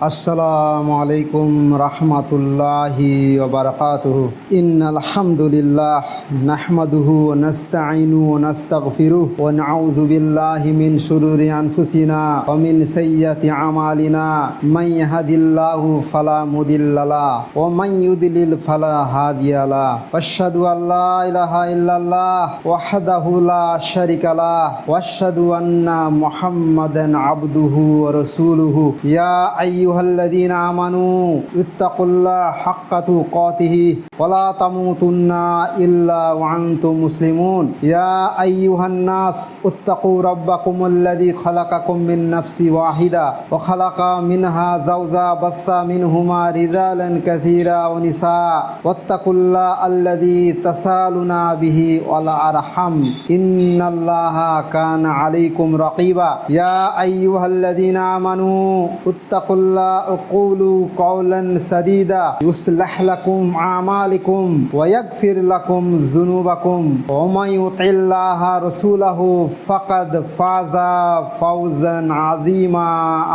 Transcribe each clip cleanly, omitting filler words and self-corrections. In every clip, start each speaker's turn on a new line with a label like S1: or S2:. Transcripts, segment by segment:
S1: আসসালামু আলাইকুম রহমতুল্লাহি ওয়া বারাকাতুহু। ইন্নাল হামদুলিল্লাহ নাহমাদুহু ওয়া নাস্তাঈনু ওয়া নাস্তাগফিরুহু ওয়া নাউযু বিল্লাহি মিন শুরুরি আনফুসিনা ওয়া মিন সাইয়্যাতি আমালিনা মান ইয়াহদিল্লাহু ফালা মুদিল্লা লাহু ওয়া মান ইউদ্লিল ফালা হাদিয়া লাহু। আশহাদু আল্লা ইলাহা ইল্লাল্লাহ ওয়াহদাহু লা শারীকা লাহু ওয়া আশহাদু আন্না মুহাম্মাদান আবদুহু ওয়া রাসূলুহু। ইয়া আইয়ুহাল্লাযীনা আমানু ইত্তাকুল্লাহা হাক্কা তুকাতিহি ওয়া লা তামুতুন্না ইল্লা ওয়া আনতুম মুসলিমুন। ইয়া আইয়ুহান নাস ইত্তাকু রাব্বাকুমুল্লাযী খালাকাকুম মিন নাফসিন ওয়াহিদা ওয়া খালাকা মিনহা যাওজাহা বাসসা মিনহুমা রিজালান কাসীরা ওয়া নিসা ওয়াত্তাকুল্লাহা আল্লাযী তাসালুনা বিহি ওয়াল আরহাম ইন্নাল্লাহা কানা আলাইকুম রাকীবা। ইয়া আইয়ুহাল্লাযীনা আমানু ইত্তাকুল্লাহা ওয়াকুলু কাওলান সাদীদা ইউসলিহ লাকুম আমালাকুম ওয়া ইয়াগফির লাকুম যুনুবাকুম ওয়া মান ইউতিল্লাহা রাসূলাহু ফাকাদ ফাযা ফাওজান আযীমা।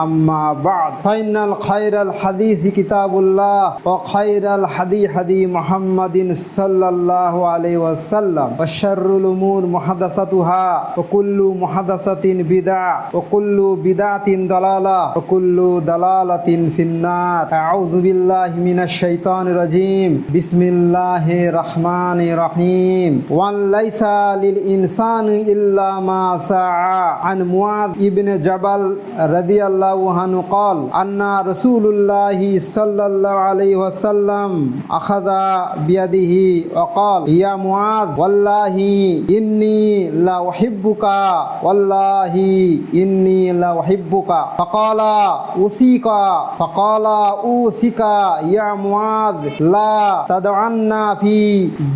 S1: আম্মা বা'দ ফাইনাল খায়রাল হাদিসি কিতাবুল্লাহ ওয়া খায়রাল হাদী মুহাম্মাদিন সাল্লাল্লাহু আলাইহি ওয়াসাল্লাম ওয়া শাররুল উমুর মুহাদাসাতুহা ওয়া কুল্লু মুহাদাসাতিন বিদআ ওয়া কুল্লু বিদআতিন দালালাহ ওয়া কুল্লু দালালাতিন ফিন্নার। আউযু বিল্লাহি মিনাশ শাইতানির রাজীম। বিসমিল্লাহির রাহমানির রহিম। ওয়া লাইসা লিল ইনসানি ইল্লা মা সাআ। আন মুআয ইবনে জাবাল রাদিয়াল্লাহু আনহু قال আন্না রাসূলুল্লাহি সাল্লাল্লাহু আলাইহি ওয়াসাল্লাম আখাযা বিয়াদিহি ওয়া قال ইয়া মুআয ওয়াল্লাহি ইন্নী লা উহিব্বুকা ওয়াল্লাহি ইন্নী লা উহিব্বুকা ফাকালা উসিকা ফাকালা উসিকা ইয়া মুআয লা তাদআন্না ফি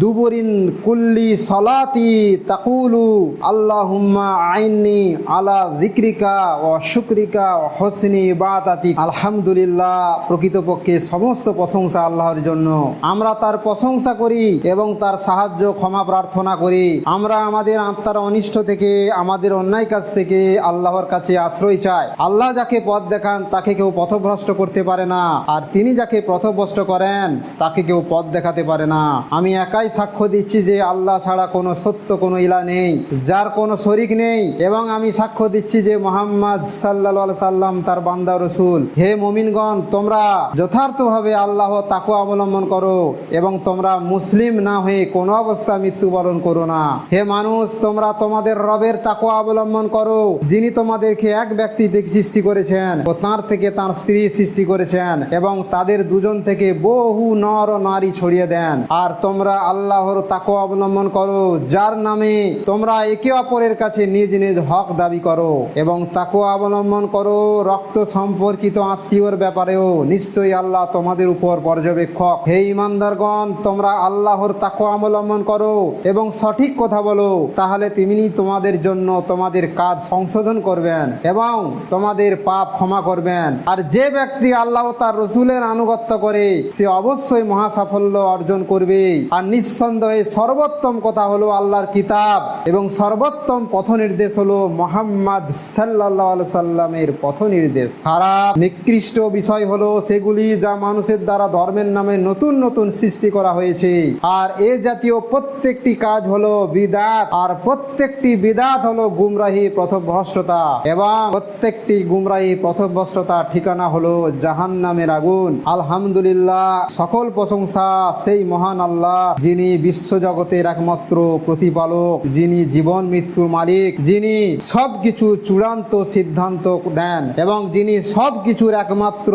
S1: দুবুরিন কুল্লি সালাতি তাকুলু আল্লাহুম্মা আইন্নি আলা যিকরিকা ওয়া শুকরিকা ওয়া হুসনি ইবাদাতিক। আলহামদুলিল্লাহ, প্রকৃতপক্ষে সমস্ত প্রশংসা আল্লাহর জন্য। আমরা তার প্রশংসা করি এবং তার সাহায্য ক্ষমা প্রার্থনা করি। আমরা আমাদের আত্মার অনিষ্ট থেকে, আমাদের অন্যায় কাজ থেকে আল্লাহর কাছে আশ্রয় চাই। আল্লাহ যাকে পথ দেখান তাকে কেউ পথভ্রষ্ট করতে পারে না, আর তিনি যাকে পথভ্রষ্ট করেন তাকে কেউ পথ দেখাতে পারে না। আমি একাই সাক্ষ্য দিচ্ছি যে আল্লাহ ছাড়া কোনো সত্য কোনো ইলাহ নেই, যার কোনো শরীক নেই, এবং আমি সাক্ষ্য দিচ্ছি যে মুহাম্মদ সাল্লাল্লাহু আলাইহি সাল্লাম তার বান্দা রাসূল। হে মুমিনগণ, তোমরা যথার্থভাবে আল্লাহ তাকওয়া অবলম্বন করো এবং তোমরা মুসলিম না হয়ে কোনো অবস্থা মৃত্যুবরণ করো না। হে মানুষ, তোমরা তোমাদের রবের তাকওয়া অবলম্বন করো, যিনি তোমাদেরকে এক ব্যক্তি থেকে সৃষ্টি করেছেন ও তার থেকে তার স্ত্রী সৃষ্টি করেছেন এবং তাদের দুজন থেকে বহু নর ও নারী ছড়িয়ে দেন। আর তোমরা আল্লাহর তাকওয়া অবলম্বন করো, যার নামে তোমরা একে অপরের কাছে নিজ নিজ হক দাবি করো, এবং তাকওয়া অবলম্বন করো রক্ত সম্পর্কিত আত্মীয়র ব্যাপারেও। নিশ্চয়ই আল্লাহ তোমাদের উপর পর্যবেক্ষক। হে ঈমানদারগণ, তোমরা আল্লাহর তাকওয়া অবলম্বন করো এবং সঠিক কথা বলো, তাহলে তিনি তোমাদের জন্য তোমাদের কাজ সংশোধন করবেন এবং তোমাদের পাপ ক্ষমা করবেন। আর যে ব্যক্তি আল্লাহ তার রাসূলের আনুগত্য করে সে অবশ্যই মহা সাফল্য অর্জন করবে। আর নিঃসন্দেহে সর্বোত্তম কথা হলো আল্লাহর কিতাব এবং সর্বোত্তম পথ নির্দেশ হলো মুহাম্মদ সাল্লাল্লাহু আলাইহি সাল্লামের পথ নির্দেশ। খারাপ নিকৃষ্ট বিষয় হলো সেগুলি যা মানুষের দ্বারা ধর্মের নামে নতুন নতুন সৃষ্টি করা হয়েছে। আর এ জাতীয় প্রত্যেকটি কাজ হলো বিদআত, আর প্রত্যেকটি বিদআত হলো গুমরাহি পথভ্রষ্টতা, এবং প্রত্যেকটি গুমরাহি পথভ্রষ্টতার ঠিকানা হলো জাহান্নামের আগুন। আলহামদুলিল্লাহ, সকল প্রশংসা সেই মহান আল্লাহ, যিনি বিশ্বজগতের একমাত্র প্রতিপালক, যিনি জীবন মৃত্যুর মালিক, যিনি সবকিছু চূড়ান্ত সিদ্ধান্ত দেন এবং যিনি সবকিছুর একমাত্র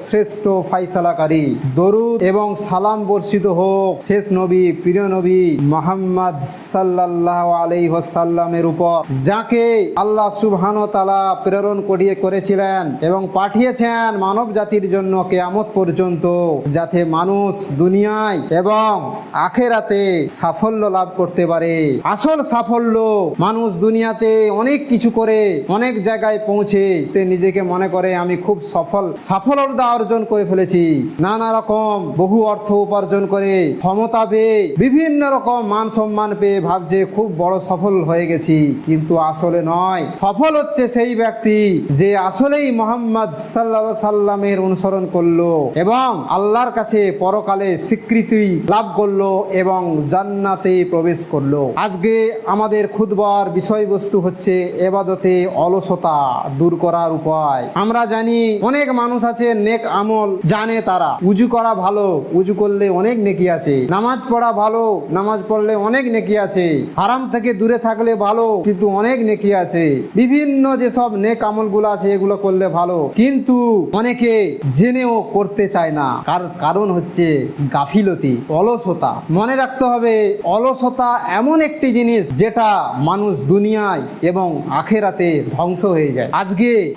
S1: শ্রেষ্ঠ ফায়সালাকারী। দরুদ এবং সালাম বর্ষিত হোক শেষ নবী, প্রিয় নবী মুহাম্মদ সাল্লাল্লাহু আলাইহি ওয়াসাল্লামের উপর, যাকে আল্লাহ সুবহানাহু ওয়া তাআলা প্রেরণ করেছিলেন এবং পাঠিয়েছেন মানব জাতির জন্য কিয়ামত পর্যন্ত, যাতে মানুষ দুনিয়ায় এবং আখিরাতে সাফল্য লাভ করতে পারে। আসল সাফল্য, মানুষ দুনিয়াতে অনেক কিছু করে অনেক জায়গায় পৌঁছে সে নিজেকে মনে করে আমি খুব সফলতা অর্জন করে ফেলেছি, নানা রকম বহু অর্থ উপার্জন করে, ক্ষমতা পেয়ে, বিভিন্ন রকম মান সম্মান পেয়ে ভাবছে খুব বড় সফল হয়ে গেছি, কিন্তু আসলে নয়। সফল হচ্ছে সেই ব্যক্তি যে আসলেই মুহাম্মদ সাল্লাল্লাহু সাল্লামের অনুসরণ করলো এবং আল্লাহর কাছে পরকালে স্বীকৃতি লাভ করলো এবং জান্নাতে প্রবেশ করলো। আজকে আমাদের খুতবার বিষয়বস্তু হচ্ছে ইবাদতে অলসতা দূর করার উপায়। আমরা জানি অনেক মানুষ আছে নেক আমল জানে, তারা উজু করা ভালো, উজু করলে অনেক নেকি আছে, নামাজ পড়া ভালো, নামাজ পড়লে অনেক নেকি আছে, হারাম থেকে দূরে থাকলে ভালো কিন্তু অনেক নেকি আছে, বিভিন্ন যেসব নেক আমলগুলো আছে এগুলো করলে ভালো, কিন্তু অনেকে জেনেও করতে চায় না। কারণ হচ্ছে গাফিলতি, অলসতা। মনে রাখতে হবে অলসতা এমন একটি জিনিস যেটা মানুষ দুনিয়ায় এবং আখেরাতে ধ্বংস হয়ে যায়।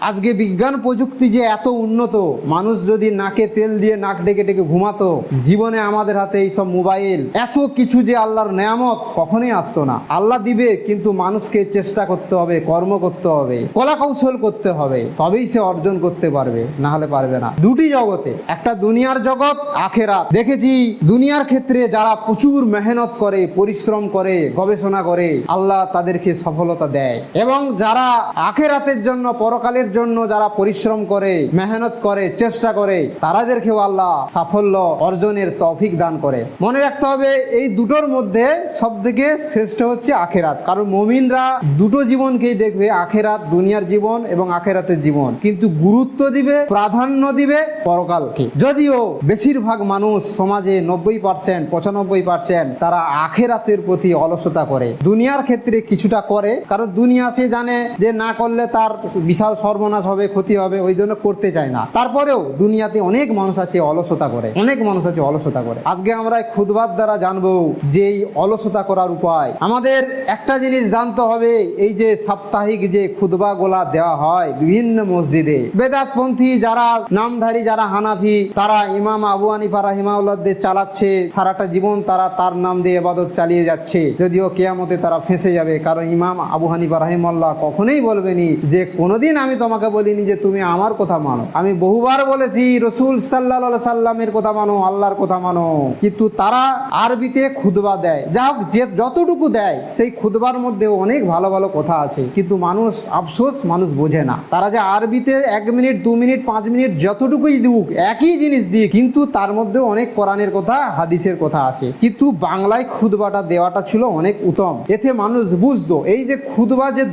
S1: আজকে বিজ্ঞান প্রযুক্তি যে এত উন্নত, মানুষ যদি নাকে তেল দিয়ে নাক ডেকে ডেকে ঘুমাতো, জীবনে আমাদের হাতে এইসব মোবাইল, এত কিছু যে আল্লাহর নেয়ামত কখনোই আসতো না। আল্লাহ দিবে কিন্তু মানুষকে চেষ্টা করতে হবে, কর্ম করতে হবে, কলা কৌশল করতে হবে, তবেই সে অর্জন করতে পারবে, না হলে পারবে না। দুটি জগতে, একটা দুনিয়ার জগৎ, আখেরাত। দেখেছি দুনিয়ার ক্ষেত্রে যারা প্রচুর মেহনত করে, পরিশ্রম করে, গবেষণা করে, আল্লাহ তাদেরকে সফলতা দেয়, এবং যারা আখেরাতের জন্য, পরকালের জন্য যারা পরিশ্রম করে, মেহনত করে, চেষ্টা করে, তাদেরকেও আল্লাহ সাফল্য অর্জনের তৌফিক দান করে। মনে রাখতে হবে এই দুটোর মধ্যে সব থেকে শ্রেষ্ঠ হচ্ছে আখেরাত। কারণ মুমিনরা দুটো জীবনকেই দেখবে, আখেরাত, দুনিয়ার জীবন এবং আখেরাতের জীবন, কিন্তু গুরুত্ব দিবে, প্রাধান্য দিবে পরকালকে। যদিও বেশিরভাগ মানুষ সমাজে 90%, 95% তারা আখেরাতের প্রতি অলসতা করে। দুনিয়ার ক্ষেত্রে কিছুটা করে, কারণ দুনিয়া সে জানে যে না করলে তার বিশাল সর্বনাশ হবে, ক্ষতি হবে, ওই জন্য করতে চায় না। তারপরেও দুনিয়াতে অনেক মানুষ আছে অলসতা করে, অনেক মানুষ আছে অলসতা করে। আজকে আমরা খুতবার দ্বারা জানবো যে এই অলসতা করার উপায়। আমাদের একটা জিনিস জানতে হবে, এই যে সাপ্তাহিক যে খুতবা গোলা দেওয়া হয় বিভিন্ন মসজিদে, বেদাতপন্থী যারা নামধারী, যারা হানাফি, তারা ইমাম আবু হানিফা রাহিমাহুল্লাহদের চালাচ্ছে, সারাটা জীবন তারা তার নাম দিয়ে ইবাদত চালিয়ে যাচ্ছে। যদিও কিয়ামতে তারা ফেঁসে যাবে, কারণ ইমাম আবু হানিফা রাহিমাহুল্লাহ কখনোই বলবেনি যে কোনোদিন আমি তোমাকে বলিনি যে তুমি আমার কথা মানো, আমি বহুবার বলেছি রসুল সাল্লাল্লাহু আলাইহি সাল্লামের কথা মানো, আল্লাহর কথা মানো। কিন্তু তারা আরবিতে খুতবা দেয়, যা হোক যে যতটুকু দেয় সেই খুতবার মধ্যে অনেক ভালো ভালো কথা আছে, কিন্তু মানুষ আফসোস মানুষ বোঝে না। তারা যে আরবিতে 1 মিনিট 2 মিনিট 5 মিনিট যতটুকুই দিক, একই জিনিস দিয়ে, কিন্তু তার মধ্যে অনেক কোরআনের কথা, হাদিসের কথা আছে। কিন্তু বাংলায় খুতবাটা দেওয়াটা ছিল অনেক উত্তম, এতে মানুষ বুঝতো। এই যে খুতবা যে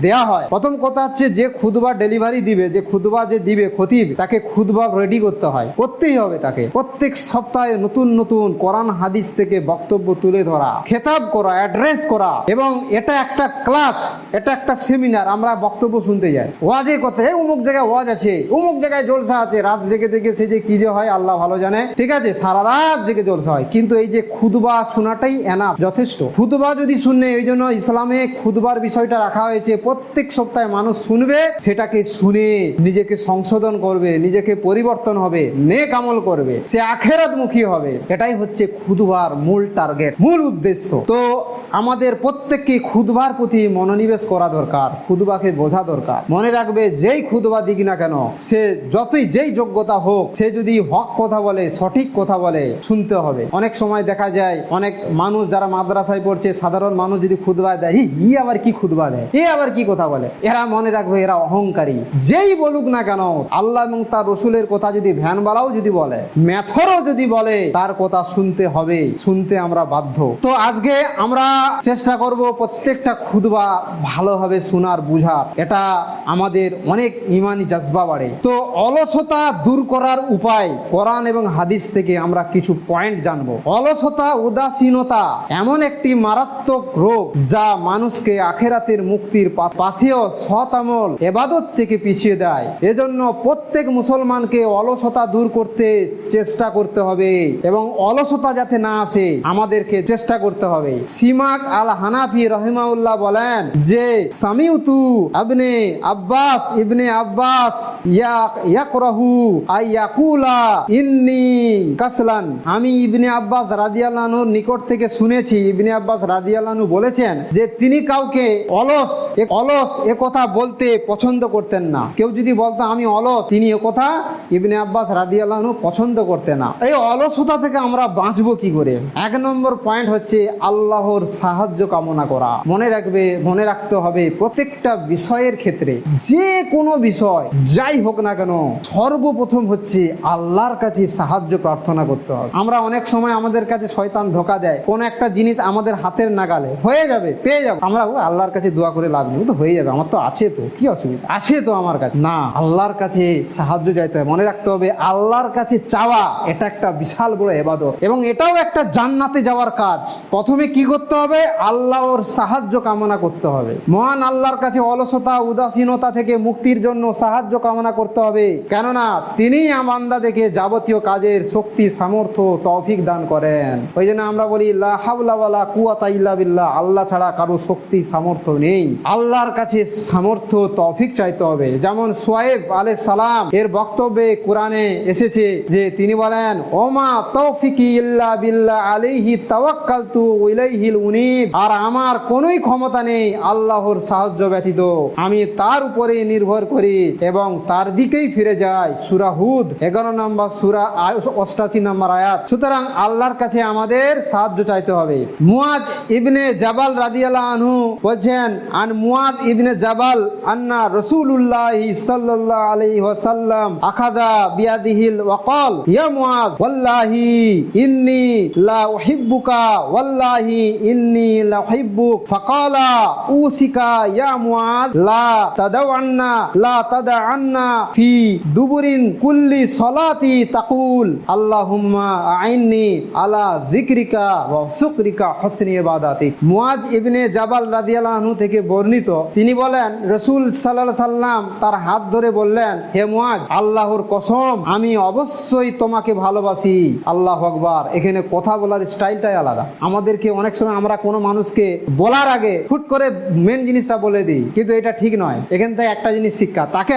S1: দেয়া হয়, প্রথম কথা হচ্ছে যে খুতবা ডেলিভারি দিবে, যে খুতবা যে দিবে খতিব, তাকে খুতবা রেডি করতে হয়, করতেই হবে তাকে। প্রত্যেক সপ্তাহে নতুন নতুন কোরআন হাদিস থেকে বক্তব্য তুলে ধরা, খেতাব করা, অ্যাড্রেস করা, এবং এটা একটা ক্লাস, এটা একটা সেমিনার। আমরা বক্তব্য শুনতে যাই, ওয়াজের কথা, অমুক জায়গায় ওয়াজ আছে, অমুক জায়গায় জলসা আছে, রাত জেগে জেগে সে যে কি যে হয় আল্লাহ ভালো জানে, ঠিক আছে, সারা রাত জেগে জলসা হয়। কিন্তু এই যে খুতবা শোনাটাই এনাফ, যথেষ্ট। খুতবা যদি শুনে, ওই জন্য ইসলামে খুতবার বিষয়টা রাখা হয়েছে, প্রত্যেক সপ্তাহে মানুষ শুনবে, সেটাকে শুনে নিজেকে সংশোধন করবে, নিজেকে পরিবর্তন হবে, নেক আমল করবে, সে আখেরাতমুখী হবে। এটাই হচ্ছে খুতবার মূল টার্গেট, মূল উদ্দেশ্য। তো আমাদের প্রত্যেককে খুতবার প্রতি মনোনিবেশ করা দরকার, খুতবাকে বোঝা দরকার। মনে রাখবে যেই খুতবা দিক না কেন, সে যতই যেই যোগ্যতা হোক, সে যদি হক কথা বলে, সঠিক কথা বলে, শুনতে হবে। অনেক সময় দেখা যায় অনেক মানুষ যারা মাদ্রাসায় পড়ছে, সাধারণ মানুষ যদি খুতবা দেয়, ই আবার কি খুতবা দেয়, এ আবার কি কথা বলে, এরা মনে রাখবে এরা অহংকারী। যেই বলুক না কেন, আল্লাহ এবং তার রসুলের কথা যদি ভ্যানবালাও যদি বলে, মেথরও যদি বলে, তার কথা শুনতে হবে, শুনতে আমরা বাধ্য। তো আজকে আমরা চেষ্টা করব প্রত্যেকটা খুতবা ভালোভাবে শোনার, বুঝার। এটা আমাদের অনেক ইমানি জজবা বাড়ে। তো অলসতা দূর করার উপায় কোরআন এবং হাদিস থেকে আমরা কিছু পয়েন্ট জানবো। অলসতা, উদাসীনতা এমন একটি মারাত্মক রোগ যা মানুষকে আখেরাতের মুক্তির পাথেয় সৎ আমল, ইবাদত থেকে পিছিয়ে দেয়। এজন্য প্রত্যেক মুসলমানকে অলসতা দূর করতে চেষ্টা করতে হবে, এবং অলসতা যাতে না আসে আমাদেরকে চেষ্টা করতে হবে। সিমাক আল হানাফি রহিমাহুল্লাহ বলেন যে সামিউতু ইবনে আব্বাস ইয়াকরাহু আইয়াকুলা ইন্নী কাসলান। আমি ইবনে আব্বাস রাদিয়াল্লাহু আনহুর নিকট থেকে শুনেছি, ইবনে আব্বাস রাদিয়াল্লাহু আনহু বলেছেন যে তিনি কাউকে অলস এ কথা বলতে পছন্দ করতেন না। কেউ যদি বলতো আমি অলস, তিনি এ কথা ইবনে আব্বাস রাদিয়াল্লাহু আনহু পছন্দ করতেন না। এই অলসতা থেকে আমরা বাঁচবো কি করে? 1 নম্বর পয়েন্ট হচ্ছে আল্লাহর সাহায্য কামনা করা। মনে রাখতে হবে প্রত্যেকটা বিষয়ের ক্ষেত্রে, যে কোনো বিষয় যাই হোক না কেন, সর্বপ্রথম হচ্ছে আল্লাহর কাছে সাহায্য প্রার্থনা করতে হবে। আমরা অনেক সময় আমাদের কাছে শয়তান ধোঁকা দেয়, কোন একটা জিনিস আমাদের হাতের নাগালে হয়ে যাবে, পেয়ে যাবে, আমরা আল্লাহর কাছে দোয়া করে লাভ নেই, তো হয়ে যাবে, আমার তো আছে, তো কি অসুবিধা আছে তো আমার কাছে। না, আল্লাহর কাছে সাহায্য চাইতে হবে। মনে রাখতে হবে আল্লাহর কাছে চাওয়া এটা একটা বিশাল বড় ইবাদত, এবং এটাও একটা জান্নাতে যাওয়ার কাজ। প্রথমে কি করতে হবে? আল্লাহর সাহায্য কামনা করতে হবে। মহান আল্লাহর কাছে অলসতা উদাসীনতা থেকে মুক্তির জন্য সাহায্য কামনা করতে হবে, কেননা তিনিই বান্দাদেরকে যাবতীয় কাজের শক্তি সামর্থ্য তৌফিক দান করেন। ওই জন্য আমরা বলি লা হাওলা ওয়ালা কুওয়াতা ইল্লা বিল্লাহ, আল্লাহ ছাড়া কারো শক্তি সামর্থ্য নেই। আল্লাহর কাছে সামর্থ্য তৌফিক চাইতে হবে। যেমন শুআয়ব আলাইহিস সালাম এর বক্তব্যে কোরআনে এসেছে যে তিনি বলেন, ওমা তৌফিকি ইল্লা বিল্লাহ আলাইহি তাওয়াক্কালতু ইলাইহিল উনীব, আর আমার কোনোই ক্ষমতা নেই আল্লাহর সাহায্য ব্যতীত, আমি তার উপরে নির্ভর করি এবং তার দিকেই ফিরে যাই। সূরা হুদ 11 নম্বর সূরা 88 নম্বর আয়াত। সুতরাং আল্লাহর কাছে আমাদের সাহায্য চাইতে হবে। মুয়াজ ইবনে জাবাল রাদিয়াল্লাহু আনহু বলেন, আন মুয়াজ ইবনে জাবাল আন্না রাসূলুল্লাহ সাল্লাল্লাহু আলাইহি ওয়াসাল্লাম আখাযা বিয়াদিহিল ওয়া ক্বাল ইয়া মুয়াজ ওয়াল্লাহি ইন্নী লা উহিব্বুকা ওয়াল্লাহি ইন্নী লা উহিব্বুক ফাকালা উসিকা ইয়া মুয়াজ লা তাদআন্না ফি দুবুরিন কুল্লি সালাতি তাকুল আল্লাহুম্মা আইন্নি আলা যিকরিকা ওয়া শুকরিকা হুসনি ইবাদাতিক। মুয়াজ ইবনে জাবাল রাদিয়াল্লাহু আনহু থেকে বর্ণিত, তিনি বলেন রাসূল সাল্লাল্লাহু আলাইহি সাল্লাম তার হাত ধরে বললেন, হে মুয়াজ, আল্লাহর কসম আমি অবশ্যই তোমাকে ভালোবাসি। আল্লাহু আকবার। এখানে কথা বলার স্টাইলটাই আলাদা। আমাদেরকে অনেক সময় আমরা কোনো মানুষকে বলার আগে হুট করে মেন জিনিসটা বলে দিই, কিন্তু এটা ঠিক নয়। এখান থেকে একটা জিনিস শিক্ষা, তাকে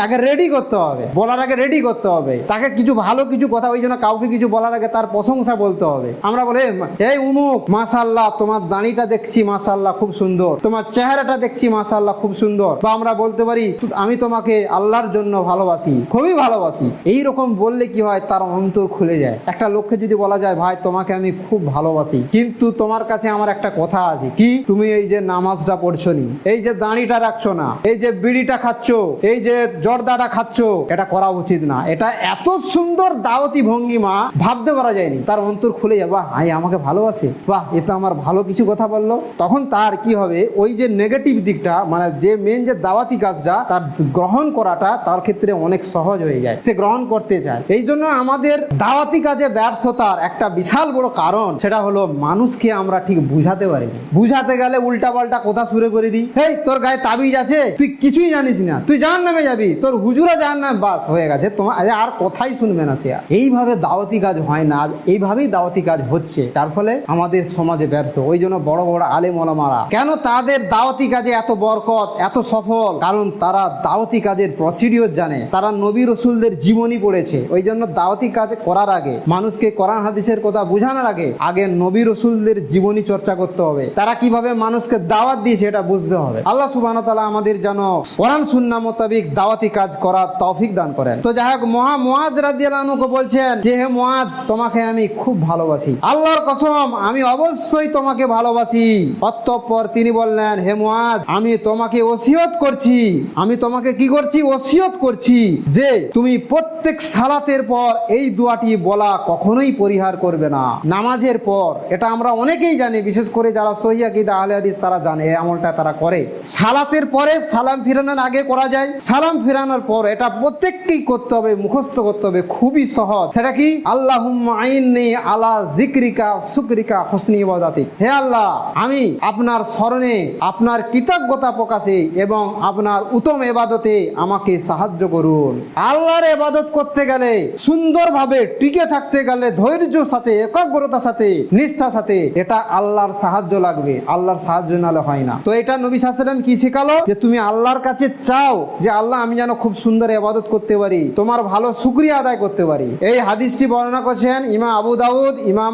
S1: আগে রেডি করতে হবে, বলার আগে রেডি করতে হবে, তাকে কিছু ভালো কিছু কথা, ওই জন্য কাউকে কিছু বলার আগে তার প্রশংসা বলতে হবে। আমরা বলে, এই উমুক, মাশাআল্লাহ তোমার দাড়িটা দেখছি মাশাআল্লাহ খুব সুন্দর, তোমার চেহারাটা দেখছি মাশাআল্লাহ খুব সুন্দর, বা আমরা বলতে পারি আমি তোমাকে আল্লাহর জন্য ভালোবাসি, খুবই ভালোবাসি। এই রকম বললে কি হয়, তার অন্তর খুলে যায়। একটা লোককে যদি বলা যায়, ভাই তোমাকে আমি খুব ভালোবাসি, কিন্তু তোমার কাছে আমার একটা কথা আছে, কি? তুমি এই যে নামাজটা পড়ছো নি, এই যে দাড়িটা রাখছো না, এই যে বিড়িটা খাচ্ছো, এই যে জর্দাটা খাচ্ছো, এটা করা উচিত না। এটা এত সুন্দর দাওয়াতি ভঙ্গিমা, ভাবতে পারা যায়নি। তার অন্তর খুলে যাবে, বাহ ভাই আমাকে ভালোবাসে, বাহ এ তো আমার ভালো কিছু কথা বললো। তখন তার কি হবে, ওই যে নেগেটিভ দিকটা, মানে যে মেন যে দাওয়াতি কাজটা, তার গ্রহণ করাটা তার ক্ষেত্রে অনেক সহজ হয়ে যায়, সে গ্রহণ করতে চায়। এই জন্য আমাদের দাওয়াতি কাজে ব্যর্থতার একটা বিশাল বড় কারণ, সেটা হলো মানুষকে আমরা ঠিক বুঝাতে পারিনি। বুঝাতে গেলে উল্টা পাল্টা কথা শুরু করে দিই, হেই তোর গায়ে তাবিজ আছে, তুই কিছুই জানিস না, তুই জাহান্নামে যাবি, তোর হুজুরা জাহান্নামে, বাস হয়ে গেছে, তোমার আর কথাই শুনবে না সে। এইভাবে দাওয়াতি কাজ হয় না, এইভাবেই দাওয়াতি কাজ হচ্ছে, তার ফলে আমাদের সমাজে ব্যর্থ। ওই জন্য বড় বড় আলেম ওলামারা কেন তাদের দাওয়াতি কাজে এত বরকত, এত সফল? কারণ তারা দাওয়াতি কাজের প্রসিডিওর জানে, তারা নবী রসুলদের জীবনী পড়েছে। ওই জন্য দাওয়াতি কাজ করার আগে, মানুষকে কোরআন হাদিসের কথা বোঝানোর আগে নবী রসুলদের জীবনী চর্চা করতে হবে। তারা কিভাবে মানুষকে দাওয়াত দিয়েছে এটা বুঝতে হবে। আল্লাহ সুবহানাহু ওয়া তাআলা আমাদের যেন কোরআন সুন্নাহ মোতাবেক দাওয়াতি কাজ করার তৌফিক দান করেন। তো যাই হোক, মুয়াজ রাদিয়াল্লাহু আনহু বলছেন যে, হে মুয়াজ, তোমাকে আমি খুব ভালোবাসি, আল্লাহর কসম আমি অবশ্যই তোমাকে ভালোবাসি। অতঃপর তিনি বললেন, হে মুয়াজ, আমি তোমাকে ওসিয়ত করছি, আমি তোমাকে কি করছি? ওসিয়ত করছি যে তুমি প্রত্যেক সালাতের পর এই দোয়াটি বলা কখনোই পরিহার করবে না। নামাজের পর, এটা আমরা অনেকেই জানি, বিশেষ করে যারা সহিহ আকীদা আহলে হাদিস তারা জানে, এই আমলটা তারা করে। সালাতের পরে সালাম ফিরানোর আগে করা যায়, সালাম ফিরানোর পর, এটা প্রত্যেককেই করতে হবে, মুখস্থ করতে হবে, খুবই সহজ। সেটা কি? আল্লাহুম্মা আইন্নি আলা যিকরিকা শুকরিকা হুসনি ইবাদাতিক। হে আল্লাহ, আমি আপনার স্মরণে, আপনার কৃতজ্ঞতা প্রকাশে এবং আপনার উত্তম ইবাদতে আমাকে সাহায্য করুন। আল্লাহর ইবাদত করতে গেলে, সুন্দরভাবে টিকে থাকতে গেলে, ধৈর্যের সাথে, একাগ্রতার সাথে, নিষ্ঠার সাথে, এটা আল্লাহর সাহায্য লাগবে, আল্লাহর সাহায্য নালে হয় না। তো এটা নবী সাল্লাল্লাহু আলাইহি ওয়াসাল্লাম কি শেখালো? যে তুমি আল্লাহর কাছে চাও যে আল্লাহ আমি যেন খুব সুন্দর ইবাদত করতে পারি, তোমার ভালো শুকরিয়া আদায় করতে পারি। এই হাদিসটি বর্ণনা করেছেন ইমাম আবু দাউদ, ইমাম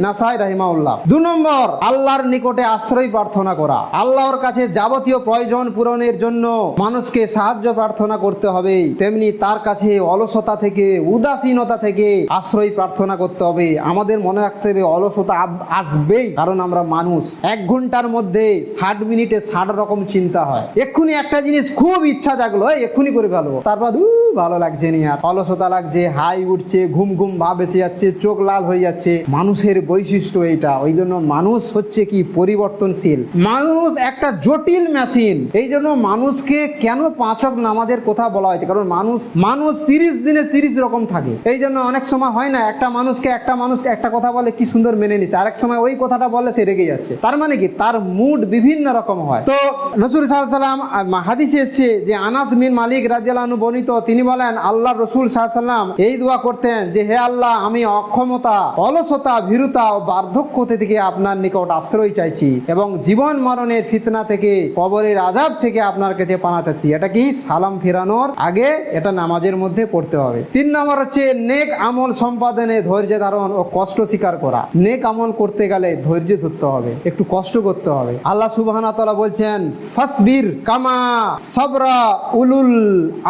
S1: নাসাই রাহিমাহুল্লাহ। 2 নম্বর, আল্লাহর নিকটে আশ্রয় প্রার্থনা করা। আল্লাহর কাছে যাবতীয় প্রয়োজন পূরণের জন্য মানুষকে সাহায্য প্রার্থনা করতে হবে, তেমনি তার কাছে অলসতা থেকে, উদাসীনতা থেকে আশ্রয় প্রার্থনা করতে হবে। আমাদের মনে রাখতে হবে অলসতা আসবে হবেই, কারণ আমরা মানুষ। 1 ঘন্টার মধ্যে 60 মিনিটে 60 রকম চিন্তা হয়। এক্ষুনি একটা জিনিস খুব ইচ্ছা জাগলো, এক্ষুনি করে ফেলবো, তারপর ভালো লাগছে নি, আর অলসতা লাগছে, হাই উঠছে, ঘুম ঘুম ভাব এসে যাচ্ছে, চোখ লাল হয়ে যাচ্ছে। মানুষের বৈশিষ্ট্য এইটা। ওই জন্য মানুষ হচ্ছে কি পরিবর্তনশীল, মানুষ একটা জটিল মেশিন। এই জন্য মানুষকে কেন 5 ওয়াক্ত নামাজের কথা বলা হয়েছে, কারণ মানুষ 30 দিনে 30 রকম থাকে। এই জন্য অনেক সময় হয় না, একটা মানুষকে একটা কথা বলে কি সুন্দর মেনে নিচ্ছে, আরেক সময় ওই কথাটা বলে সে রেগে যাচ্ছে। তার মানে কি, তার মুড বিভিন্ন রকম হয়। তো রাসূল সাল্লাল্লাহু আলাইহি ওয়াসাল্লাম হাদিসে এসেছে যে আনাস বিন মালিক রাদিয়াল্লাহু আনহু বর্ণিত, তিনি বলেন আল্লাহ রাসূল সাল্লাল্লাহু আলাইহি ওয়াসাল্লাম এই দোয়া করতেন যে হে আল্লাহ, আমি অক্ষমতা, অলসতা, ভীরুতা ও বার্ধক্য থেকে আপনার নিকট আশ্রয় চাইছি এবং জীবন মরণের ফিতনা থেকে, কবরের আযাব থেকে আপনার কাছে পানা চাচ্ছি। এটা কি সালাম ফেরানোর আগে এটা নামাজের মধ্যে পড়তে হবে। 3 নম্বর হচ্ছে নেক আমল সম্পাদনে ধৈর্য ধারণ ও কষ্ট স্বীকার করা। নেক আমল করতে গেলে ধৈর্য ধরতে হবে, একটু কষ্ট করতে হবে। আল্লাহ সুবহানাহু ওয়া তাআলা বলছেন ফাসবির কামা সাবরা উলুল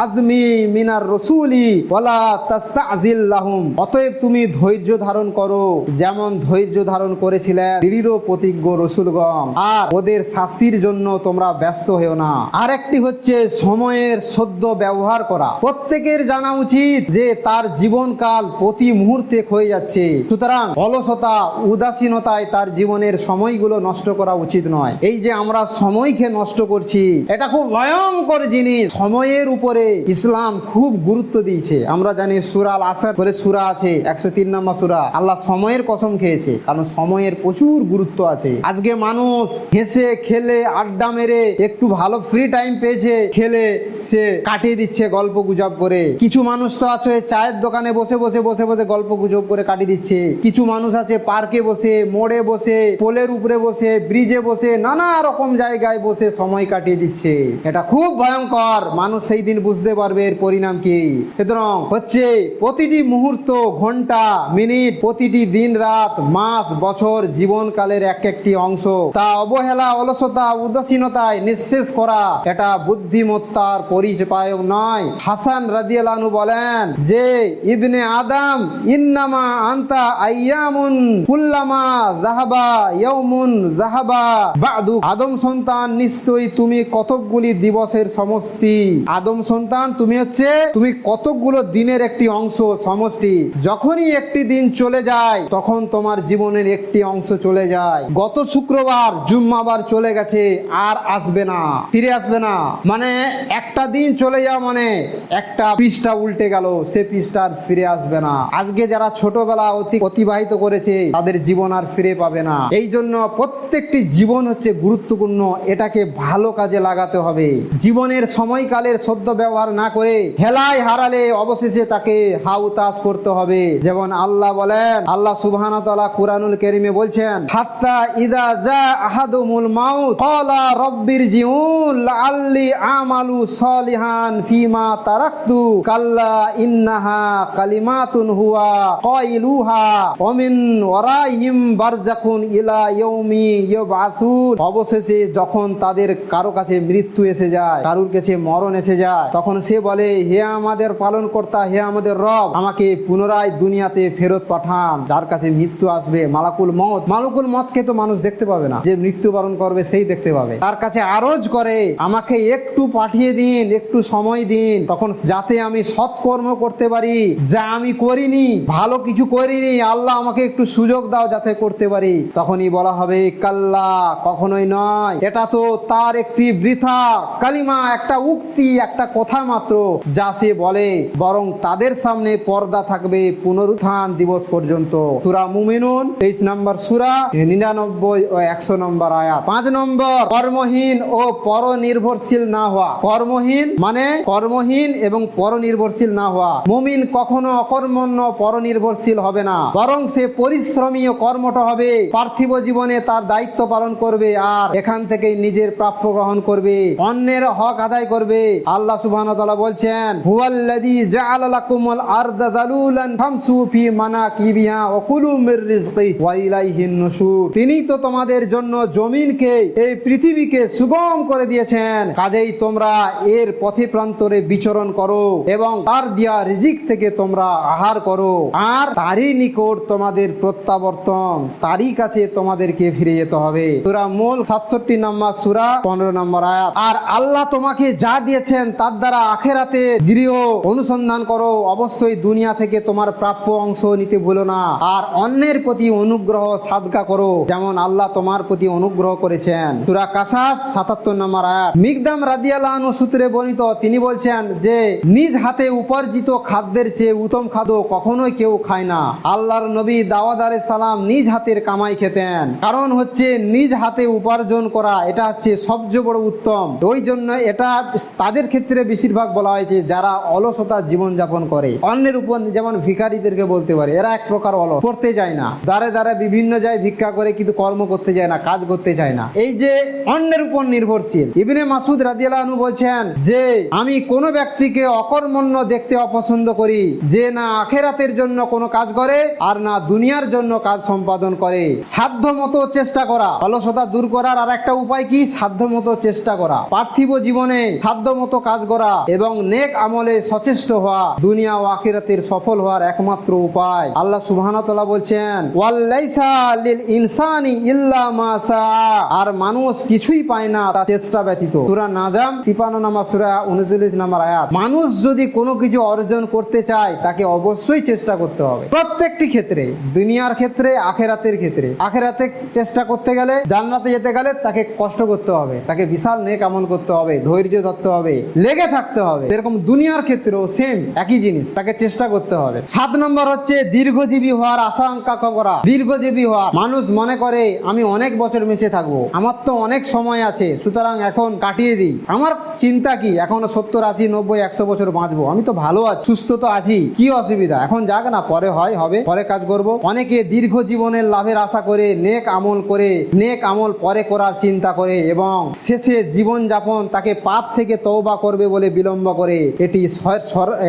S1: আজমি মিনার রাসূলি ওয়ালা তাস্তাজিল লাহুম। অতএব তুমি ধৈর্য ধারণ করো যেমন ধৈর্য ধারণ করেছিলেন দৃঢ় প্রতিজ্ঞ রাসূলগণ, আর ওদের শাস্তির জন্য তোমরা ব্যস্ত হও না। আরেকটি হচ্ছে সময়ের সদ্য ব্যবহার করা। প্রত্যেকের জানা উচিত যে তার জীবনকাল প্রতি মুহূর্তে ক্ষয়ে যাচ্ছে, সুতরাং অলসতা, উদাসীনতায় তার জীবনের সময়গুলো নষ্ট করা উচিত নয়। এই যে আমরা সময়কে নষ্ট করছি, এটা খুব ভয়ঙ্কর জিনিস। সময়ের উপরে ইসলাম খুব গুরুত্ব দিয়েছে। আমরা জানি সূরা আল আসর বলে সূরা আছে, 103 নম্বর সূরা। আল্লাহ সময়ের কসম খেয়েছে, কারণ সময়ের প্রচুর গুরুত্ব আছে। আজকে মানুষ হেসে খেলে আড্ডা মেরে একটু ভালো ফ্রি টাইম পেয়েছে, খেলে সে কাটিয়ে দিচ্ছে গল্প গুজব করে। কিছু মানুষ তো আছে চায়ের দোকানে বসে বসে গল্প গুজব করে কাটিয়ে দিচ্ছে। কিছু মানুষ আছে পার্কে বসে, মোড়ে বসে, পোলের উপরে বসে, ব্রিজে বসে, নানা রকম জায়গায় বসে সময় কাটিয়ে দিচ্ছে। এটা খুব ভয়ঙ্কর। মানুষ সেই দিন বুঝতে পারবে এর পরিণাম কি। সুতরাং হচ্ছে প্রতিটি মুহূর্ত, ঘন্টা, মিনিট, প্রতিটি দিন, রাত, মাস, বছর জীবনকালের একটি অংশ, তা অবহেলা, অলসতা, উদাসীনতায় নিঃশেষ করা এটা বুদ্ধিমত্তার পরিচয় নয়। হাসান রাদিয়াল্লাহু আনহু বলেন যে ইবনে আদম ইন্নামা আনতা আইয়ামুন কুল্লামা যাহাবা ইয়াউমুন যাহাবা বাদু। আদম সন্তান, নিশ্চয়ই তুমি কতকগুলি দিবসের সমষ্টি। আদম সন্তান, তুমি কতকগুলো দিনের একটি অংশ, সমষ্টি। যখনই একটি দিন চলে যায় তখন তোমার জীবনের একটি অংশ চলে যায়। গত শুক্রবার জুম্মাবার চলে গেছে, আর আসবে না, ফিরে আসবে না। মানে একটা দিন চলে যাওয়া মানে একটা পৃষ্ঠা উল্টে গেল, সে পৃষ্ঠা আর ফিরে আসবে না। আজকে যারা ছোটবেলা অতিবাহিত করেছে তাদের জীবন আর ফিরে পাবে না। এই জন্য প্রত্যেকটি জীবন হচ্ছে গুরুত্বপূর্ণ, এটাকে ভালো কাজে লাগাতে হবে। জীবনের সময়কালের সদ্য ব্যবহার না করে হেলায় হারালে অবশেষে তাকে হাউতাস করতে হবে। যেমন আল্লাহ বলেন, আল্লাহ সুবহানাহু ওয়া তাআলা কুরআনুল কারীমে বলছেন হাত্তা ইযা জা আহাদুমুল মাউত ক্বালা রাব্বিরজিউন লাআল্লি আমালু সলিহান ফিমা তারাকতু কাল্লা ইন্নাহা কালিমাতুন হুয়া কাইলুহা ওয়া মিন ওয়ারাইহিম বারযাকুন ইলা ইয়াউমি ইউবআসুন। অবশেষে যখন তাদের কারো কাছে মৃত্যু এসে যায়, কারোর কাছে মরণ এসে যায়, তখন সে বলে হে আমাদের পালনকর্তা, হে আমাদের রব, আমাকে পুনরায় দুনিয়াতে ফেরত পাঠান। যার কাছে মৃত্যু আসবে, মালাকুল মউতকে তো মানুষ দেখতে পাবে না, যে মৃত্যুবরণ করবে সেই দেখতে পাবে। তার কাছে আরজ করে আমাকে একটু পাঠিয়ে দিন, একটু সময় দিন, তখন যাতে আমি সৎকর্ম করতে পারি, যা আমি করিনি, ভালো কিছু করিনি, আল্লাহ আমাকে একটু সুযোগ দাও যাতে করতে পারি। তখনই বলা হবে কাল্লা, কখনোই নয়, এটা তো তার একটি বৃথা কালিমা, একটা উক্তি, একটা কথা মাত্র যা সে বলে, বরং তাদের সামনে পর্দা থাকবে পুনরুত্থান দিবস পর্যন্ত। সূরা মুমিনুন 23 নম্বর সূরা 99 ও 100 নম্বর আয়াত। 5 নম্বর কর্মহীন ও পরনির্ভরশীল না হওয়া। কর্মহীন মানে কর্মহীন এবং পরনির্ভরশীল না হওয়া। মুমিন কখনো অকর্মণ্য পরনির্ভরশীল হবে না, বরং সে পরিশ্রমী ও কর্মঠ হবে। পার্থিব জীবনে তার দায়িত্ব পালন করবে আর এখান থেকে নিজের প্রাপ্য গ্রহণ করবে, অন্যের হক আদায় করবে। আল্লাহ সুবহানাহু ওয়া তাআলা বলছেন বলছেন হুয়াল্লাযী জাআলা লাকুমুল আরদা যালুলান ফামশু ফি মানাকিবিহা ওয়া কুলু মির রিজকি ওয়া ইলাইহিন নুশুর। তিনি তো তোমাদের জন্য জমিনকে, এই পৃথিবীকে সুগম করে দিয়েছেন, কাজেই তোমরা এর পথে প্রান্তরে বিচরণ করো এবং তার দেয়া রিজিক থেকে তোমরা আহার করো, আর তারই নিকট তোমাদের প্রত্যাবর্তন, তারই কাছে তোমাদেরকে ফিরে যেতে হবে। সূরা মুলক 67 নম্বর সূরা 15 নম্বর আয়াত। আর আল্লাহ তোমাকে যা দিয়েছেন তার দ্বারা আখিরাতে দৃঢ় অনুসন্ধান করো, অবশ্যই দুনিয়া থেকে তোমার প্রাপ্য অংশ নিতে ভুলো না, আর অন্যের প্রতি অনুগ্রহ সাদকা করো যেমন আল্লাহ তোমার প্রতি অনুগ্রহ করেছেন। সূরা কাসাস 77 নম্বর আয়াত। মিকদাম রাদিয়াল্লাহু আনহু সূত্রে বর্ণিত, তিনি বলছেন যে নিজ হাতে উপার্জিত খাদ্যের চেয়ে উত্তম খাদ্য কখনোই কেউ খায় না। আল্লাহর নবী দাউদ আলাইহিস সালাম নিজ হাতের কামাই খেতেন, কারণ হচ্ছে নিজ হাতে উপার্জন করা এটা হচ্ছে সবচেয়ে বড় উত্তম। ওই জন্য এটা তাদের ক্ষেত্রে বেশিরভাগ বলা হয়েছে যারা অলসতা জীবনযাপন করে। অন্যের উপর, যেমন ভিখারিদেরকে বলতে পারে, এরা এক প্রকার অলস, করতে যায় না, দ্বারে দ্বারে বিভিন্ন যায় ভিক্ষা করে কিন্তু কর্ম করতে যায় না, কাজ করতে চায় না, এই যে অন্যের উপর নির্ভরশীল। ইবনে মাসউদ রাদিয়াল্লাহু আনহু বলছেন যে আমি কোন ব্যক্তিকে অকর্মণ্য দেখতে অপছন্দ করি, যে না আখিরাতের জন্য কোনো কাজ করে আর না দুনিয়ার জন্য কাজ সম্পাদন করে। সাধ্য মতো চেষ্টা করা, অলসতা দূর করার আর একটা উপায় কি? সাধ্য মতো চেষ্টা করা, পার্থিব জীবনে সাধ্য মতো কাজ করা এবং নেক আমলে সচেষ্ট হওয়া দুনিয়া ও আখিরাতের সফল হওয়ার একমাত্র উপায়। আল্লাহ সুবহানাহু ওয়া তাআলা বলছেন ওয়ালাইসা লিল ইনসানি ইল্লা মা সাআ, আর মানুষ কিছুই পায় না তার চেষ্টা ব্যতীত। সূরা নাজাম 53 নম্বর সূরা 39 নম্বর আয়াত। মানুষ যদি কোনো কিছু অর্জন করতে চায় তাকে অবশ্যই চেষ্টা করতে হবে, প্রত্যেকটি ক্ষেত্রে, দুনিয়ার ক্ষেত্রে, আখিরাতের ক্ষেত্রে। আখিরাতে চেষ্টা করতে গেলে, জান্নাতে যেতে গেলে তাকে কষ্ট করতে হবে, তাকে বিশাল নেক আমল করতে হবে, ধৈর্য ধরতে হবে, লেগে থাকতে হবে। এরকম দুনিয়ার ক্ষেত্রেও সেম একই জিনিস, তাকে চেষ্টা করতে হবে। 7 নম্বর হচ্ছে দীর্ঘজীবী হওয়ার আশঙ্কা করা। দীর্ঘজীবী হওয়া, মানুষ মনে করে আমি অনেক বছর বেঁচে থাকবো, আমার তো অনেক সময় আছে, সুতরাং এখন কাটিয়ে দিই, আমার চিন্তা কি, এখনো 70, 80, 90, 100 বছর বাঁচবো, আমি তো ভালো আছি, সুস্থ তো আছি, কি অসুবিধা, এখন যাক না, পরে হবে, পরে কাজ করব। অনেকে দীর্ঘ জীবনের লাভের আশা করে নেক আমল করে, নেক আমল পরে করার চিন্তা করে এবং শেষে জীবন যাপন তাকে পাপ থেকে তওবা করবে বলে বিলম্ব করে।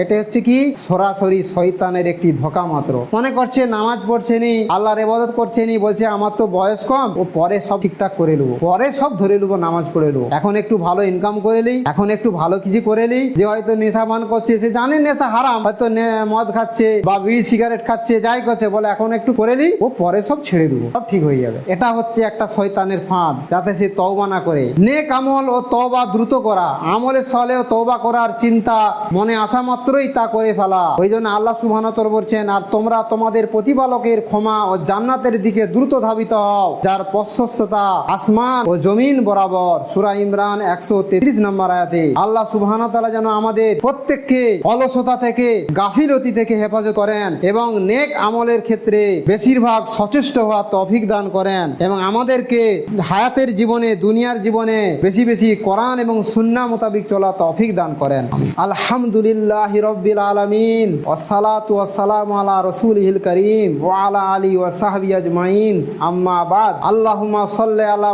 S1: এটা হচ্ছে কি সরাসরি শয়তানের একটি ধোঁকা মাত্র। মনে করছে নামাজ পড়ছে নি, আল্লাহর ইবাদত করছে নি, বলছে আমার তো বয়স কম, ও পরে সব ঠিকঠাক করে নেবো, পরে সব ধরে নেবো, নামাজ পড়ে নেবো, এখন একটু ভালো ইনকাম করে নিই, এখন একটু ভালো কিছু করে নিই। যে হয়তো নেশা পান করছে, সে জানে নেশা হারাম, হয়তো মদ খাচ্ছে বা বিড়ি সিগারেট খাচ্ছে, যাই করছে, বলে এখন একটু করে নিই, ও পরে সব ছেড়ে দেবো, সব ঠিক হয়ে যাবে। এটা হচ্ছে একটা শয়তানের ফাঁদ, যাতে সে তওবা না করে। নেক আমল ও তওবা দ্রুত করা, আমলের সলে ও তওবা করার চিন্তা মনে আসা মাত্রই তা করে ফেলা। ওই জন্য আল্লাহ সুবহানাহু ওয়া তাআলা বলছেন আর তোমরা তোমাদের প্রতিপালকের ক্ষমা ও জান্নাতের দিকে দ্রুত ধাবিত হও, যার প্রশস্ততা আসমান ও জমিন বরাবর। সূরা ইমরান 133 নম্বর আয়াতে আল্লাহ সুবহানাহু ওয়া তাআলা যেন আমাদের প্রত্যেককে অলসতা থেকে, গাফিলতি থেকে হেফাজত করেন এবং নেক আমলের ক্ষেত্রে বেশিরভাগ সচেষ্ট হওয়ার তৌফিক দান করেন এবং আমাদেরকে হায়াতের জীবনে, দুনিয়ার জীবনে বেশি বেশি কোরআন এবং সুন্নাহ মোতাবেক চলা তৌফিক দান করেন। আলহামদুলিল্লাহি রাব্বিল আলামিন ওয়াসসালাতু ওয়াসসালামু আলা রাসূলিহিল কারীম ওয়া আলা আলিহি ওয়া সাহবিহি আজমাইন, আম্মা বাদ। আল্লাহুম্মা সাল্লি আলা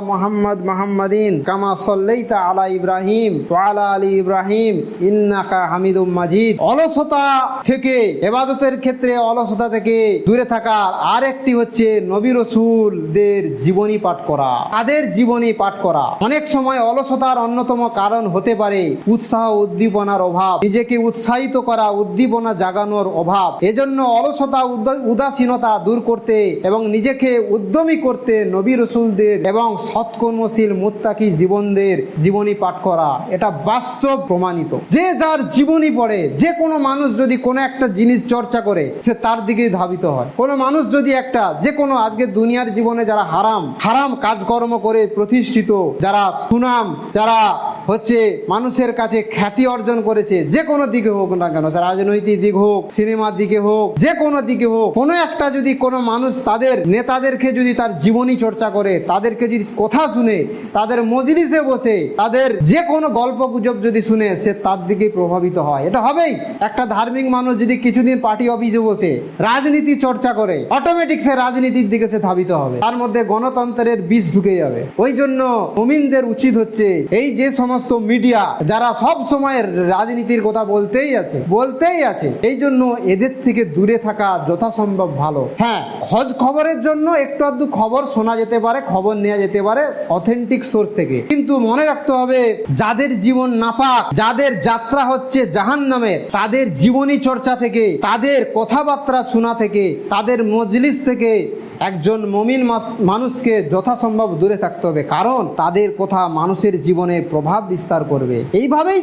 S1: মুহাম্মাদিন কামা সাল্লাইতা আলা ইব্রাহিম ওয়া আলা আলি ইব্রাহিম ইন্নাকা হামিদুম মাজিদ। অলসতা থেকে, ইবাদতের ক্ষেত্রে অলসতা থেকে দূরে থাকার আরেকটি হচ্ছে নবী রাসূলদের জীবনী পাঠ করা, তাদের জীবনী পাঠ করা। অনেক সময় অলসতার অন্যতম কারণ হতে পারে উৎসাহ উদ্দীপনার অভাব, নিজেকে উৎসাহিত করা, উদ্দীপনা জাগানোর অভাব। এজন্য অলসতা, উদাসীনতা দূর করতে এবং নিজেকে উদ্যমী করতে নবী রাসূলদের এবং সৎকর্মশীল মুত্তাকি জীবনদের জীবনী পাঠ করা, এটা বাস্তব প্রমাণিত। যে যার জীবনী পড়ে, যে কোনো মানুষ যদি কোনো একটা জিনিস চর্চা করে, সে তার দিকেই ধাবিত হয়। কোনো মানুষ যদি একটা, যে কোনো আজকে দুনিয়ার জীবনে যারা হারাম কাজকর্ম করে প্রতিষ্ঠিত, যারা সুনাম, যারা হচ্ছে মানুষের কাছে খ্যাতি অর্জন করেছে, যে কোনো দিকে হোক না কেন, রাজনৈতিক দিক হোক, সিনেমার দিকে হোক, যে কোনো দিকে হোক, কোনো একটা যদি কোনো মানুষ তাদের নেতাদেরকে যদি তার জীবনী চর্চা করে, তাদেরকে যদি কথা শুনে, তাদের মজলিসে বসে তাদের যে কোনো গল্প গুজব যদি শুনে, সে তার দিকেই প্রভাবিত হয়। এটা হবেই। একটা ধার্মিক মানুষ যদি কিছুদিন পার্টি অফিসে বসে রাজনীতি চর্চা করে, অটোমেটিক সে রাজনীতির দিকে সে ধাবিত হবে, তার মধ্যে গণতন্ত্রের বীজ ঢুকে যাবে। ওই জন্য মুমিনদের উচিত হচ্ছে এই যে সময় সমস্ত মিডিয়া যারা সব সময় রাজনীতির কথা বলতেই আছে, এই জন্য এদের থেকে দূরে থাকা যথাসম্ভব ভালো। হ্যাঁ, খোঁজ খবরের জন্য একটু আধটু খবর শোনা যেতে পারে, খবর নেওয়া যেতে পারে অথেন্টিক সোর্স থেকে, কিন্তু মনে রাখতে হবে যাদের জীবন নাপাক, যাদের যাত্রা হচ্ছে জাহান্নামের, তাদের জীবনী চর্চা থেকে, তাদের কথাবার্তা শোনা থেকে, তাদের মজলিস থেকে একজন মুমিন মানুষকে যথাসম্ভব দূরে থাকতে হবে, কারণ তাদের কথা মানুষের জীবনে প্রভাব বিস্তার করবে। এইভাবেই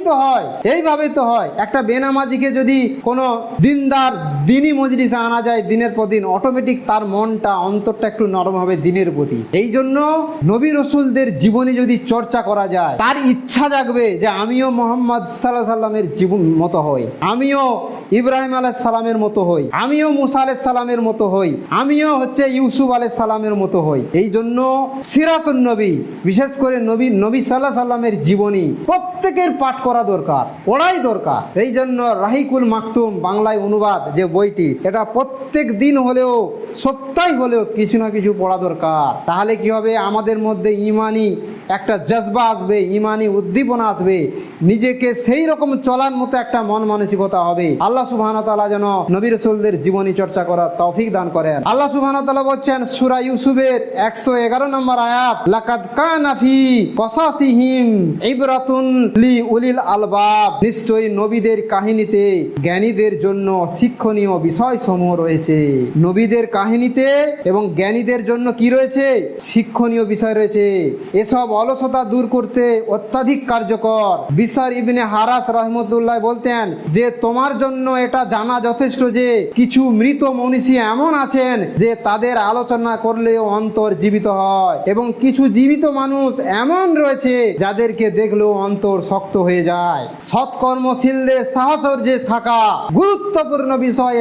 S1: তো হয় একটা বেনামাজিকে যদি কোনো দিনদার দিনী মজলিসে আনা যায় দিনের পর দিন, অটোমেটিক তার মনটা অন্তরটা একটু নরম হবে দিনের প্রতি। এই জন্য নবী রসুলদের জীবনী যদি চর্চা করা যায়, তার ইচ্ছা জাগবে যে আমিও মোহাম্মদ সাল্লাল্লাহু আলাইহি সাল্লামের জীবন মতো হই, আমিও ইব্রাহিম আলাইহিস সালামের মতো হই, আমিও মুসা আলাইহিস সালামের মতো হই, আমিও ইউসুফ আলাইহিস সালামের মতো হই। এই জন্য সিরাতুন নবী, বিশেষ করে নবী সাল্লাল্লাহু আলাইহি সাল্লামের জীবনী প্রত্যেকের পাঠ করা দরকার, পড়াই দরকার। এই জন্য রাহিকুল মাকতুম বাংলায় অনুবাদ যে বইটি, এটা প্রত্যেক দিন হলেও, সপ্তাহে হলেও কিছু না কিছু পড়া দরকার। তাহলে কি হবে, আমাদের মধ্যে ইমানি একটা জজবা আসবে, ইমানি উদ্দীপনা আসবে, নিজেকে সেই রকম চলার মতো একটা মন মানসিকতা হবে। আল্লাহ সুবহানাহু ওয়া তাআলা যেন নবী রাসূলদের জীবনী চর্চা করার তৌফিক দান করেন। আল্লাহ সুবহানাহু ওয়া তাআলা বলছেন সূরা ইউসুফের 111 নম্বর আয়াত, লাকাদ কানা ফি কসাসিহিম ইবরাতুন লি উলিল আলবাব, নিশ্চয়ই নবীদের কাহিনীতে জ্ঞানীদের জন্য শিক্ষণীয় বিষয়সমূহ রয়েছে। নবীদের কাহিনীতে এবং জ্ঞানীদের জন্য কি রয়েছে? শিক্ষণীয় বিষয় রয়েছে। এসব অলসতা দূর করতে অত্যাধিক কার্যকর। বিশর ইবনে হারাস রাহমাতুল্লাহ বলতেন যে তোমার জন্য এটা জানা যথেষ্ট যে কিছু মৃত মনীষী এমন আছেন যে তাদের আলোচনা করলেও অন্তর জীবিত হয়, এবং কিছু জীবিত মানুষ এমন রয়েছে যাদেরকে দেখলেও অন্তর শক্ত হয়ে যায়। সৎকর্মশীলদের সাহচর্যে থাকা গুরুত্বপূর্ণ বিষয়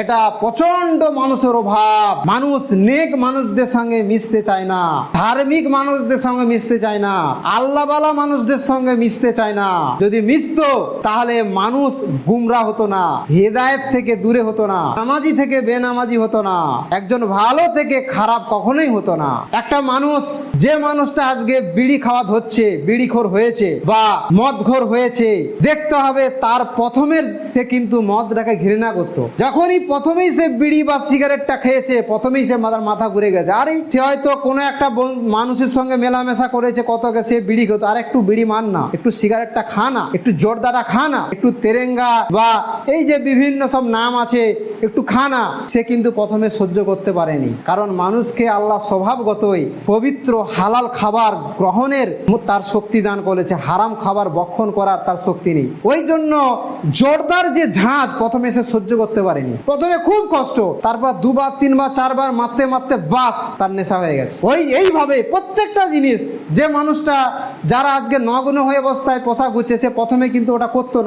S1: এটা প্রচন্ড মানুষের অভাব। মানুষ নেক মানুষদের সঙ্গে মিশতে চায় না, ধার্মিক মানুষদের সঙ্গে মিশতে চায় না, আল্লাহওয়ালা মানুষদের সঙ্গে মিশতে চায় না। যদি মিশতো তাহলে মানুষ গুমরা হতো না, হেদায়েত থেকে দূরে হতো না, নামাজি থেকে বেনামাজি হতো না, একজন ভালো থেকে খারাপ কখনোই হতো না। একটা মানুষ, যে মানুষটা আজকে বিড়ি খাওয়া ধরছে, বিড়িখোর হয়েছে বা মদখোর হয়েছে, দেখতে হবে তার প্রথমের সে কিন্তু মদটাকে ঘৃণা করতো। যখনই প্রথমেই সে বিড়ি বা সিগারেটটা খেয়েছে, প্রথমেই সে মাথা ঘুরে গেছে। আরে সে হয়তো কোনো একটা মানুষের সঙ্গে মেলামেশা করেছে, কতকে সে বিড়ি খেতো, আর একটু বিড়ি মান না, একটু সিগারেটটা খা না, একটু জর্দাটা খা না, একটু তেরেঙ্গা বা এই যে বিভিন্ন সব নাম আছে একটু খা না। সে কিন্তু প্রথমে সহ্য করতে পারেনি, কারণ মানুষকে আল্লাহ স্বভাবগতই পবিত্র হালাল খাবার গ্রহণের তার শক্তি দান করেছে, হারাম খাবার ভক্ষণ করার তার শক্তি নেই। ওই জন্য জর্দার যে ঝাঁজ প্রথমে সে সহ্য করতে পারেনি, প্রথমে খুব কষ্ট, তারপর দুবার তিনবার চারবার মারতে মারতে বাস তার নেশা হয়ে গেছে। এইভাবে প্রত্যেকটা জিনিস, যে মানুষটা যারা আজকে নগ্ন হয়ে অবস্থায় পোশাক ঘুরছে, সে প্রথমে কিন্তু ওটা করতো